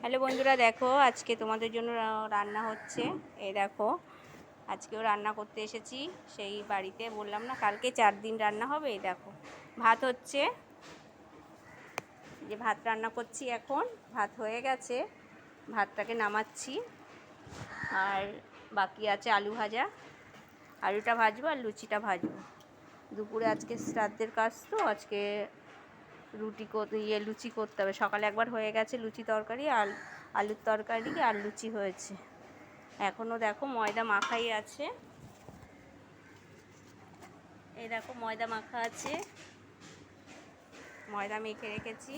Hello বন্ধুরা, দেখো আজকে তোমাদের জন্য রান্না হচ্ছে। এই দেখো, আজকেও রান্না করতে এসেছি সেই বাড়িতে। বললাম না কালকে 4 দিন রান্না হবে। এই দেখো, ভাত হচ্ছে, যে ভাত রান্না করছি এখন। ভাত হয়ে গেছে, ভাতটাকে নামাচ্ছি। আর বাকি আছে আলু ভাজা, আলুটা ভাজবো আর লুচিটা ভাজবো। দুপুরে আজকে শ্রাদ্ধের কাজ, তো আজকে লুচি করতে হবে। সকালে একবার হয়ে গেছে লুচি তরকারি, আর আলুর তরকারি আর লুচি হয়েছে। এখনও দেখো ময়দা মাখাই আছে। এই দেখো ময়দা মাখা আছে, ময়দা মেখে রেখেছি।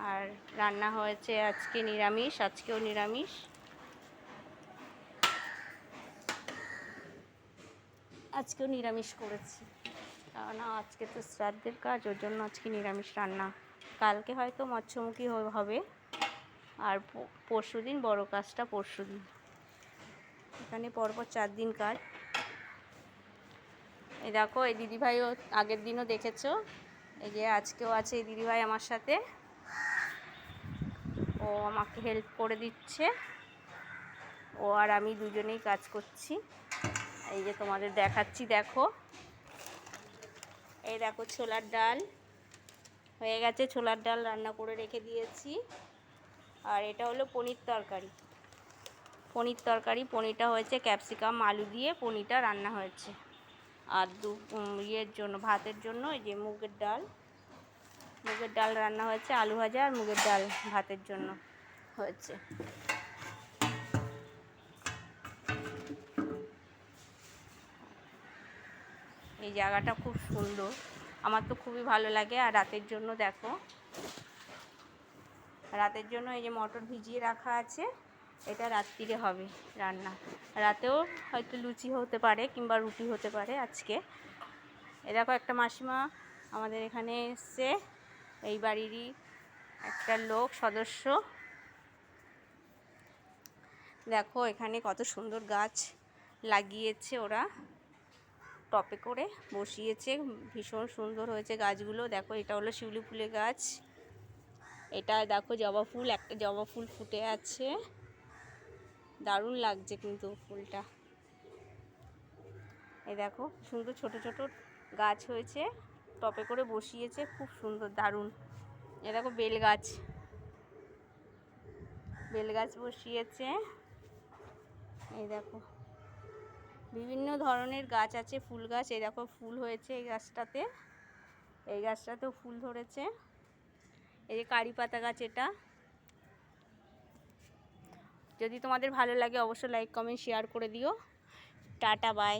আর রান্না হয়েছে আজকে নিরামিষ, আজকেও নিরামিষ। আজকেও নিরামিষ করেছি, কারণ আজকে তো শ্রাদ্ধের কাজ, ওর জন্য আজকে নিরামিষ রান্না। কালকে হয়তো মৎস্যমুখী হবে, আর পরশু দিন বড় কাজটা পরশু দিন। এখানে পরপর 4 দিন কাজ। এই দেখো, এই দিদিভাইও আগের দিনও দেখেছো, এই যে আজকেও আছে এই দিদিভাই আমার সাথে। ও আমাকে হেল্প করে দিচ্ছে, ও আর আমি দুজনেই কাজ করছি। এই যে তোমাদের দেখাচ্ছি, দেখো এই দেখো ছোলার ডাল হয়ে গেছে, ছোলার ডাল রান্না করে রেখে দিয়েছি। আর এটা হলো পনির তরকারি। পনিরটা হয়েছে ক্যাপসিকাম আলু দিয়ে, পনিরটা রান্না হয়েছে। আর ইয়ের জন্য, ভাতের জন্য এই যে মুগের ডাল রান্না হয়েছে। আলু ভাজা আর মুগের ডাল ভাতের জন্য হয়েছে। এই জায়গাটা খুব সুন্দর, আমার তো খুবই ভালো লাগে। আর রাতের জন্য দেখো, রাতের জন্য এই যে মটর ভিজিয়ে রাখা আছে, এটা রাত্রিরে হবে রান্না। রাতেও হয়তো লুচি হতে পারে কিংবা রুটি হতে পারে আজকে। এ দেখো একটা মাসিমা আমাদের এখানে এসছে, এই বাড়িরই একটা সদস্য। দেখো এখানে কত সুন্দর গাছ লাগিয়েছে ওরা, টপে করে বসিয়েছে, ভীষণ সুন্দর হয়েছে গাছগুলো। দেখো এটা হলো শিউলি ফুলের গাছ। এটা দেখো জবা ফুল, একটা জবা ফুল ফুটে আছে, দারুণ লাগছে কিন্তু ফুলটা। এই দেখো সুন্দর ছোট ছোট গাছ হয়েছে, টপে করে বসিয়েছে, খুব সুন্দর দারুণ। এ দেখো বেল গাছ বসিয়েছে। এই দেখো বিভিন্ন ধরনের গাছ আছে, ফুল গাছ। এই দেখো ফুল হয়েছে এই গাছটাতেও ফুল ধরেছে। এই যে কারি পাতা গাছ এটা। যদি তোমাদের ভালো লাগে অবশ্যই লাইক কমেন্ট শেয়ার করে দিও। Tata bye.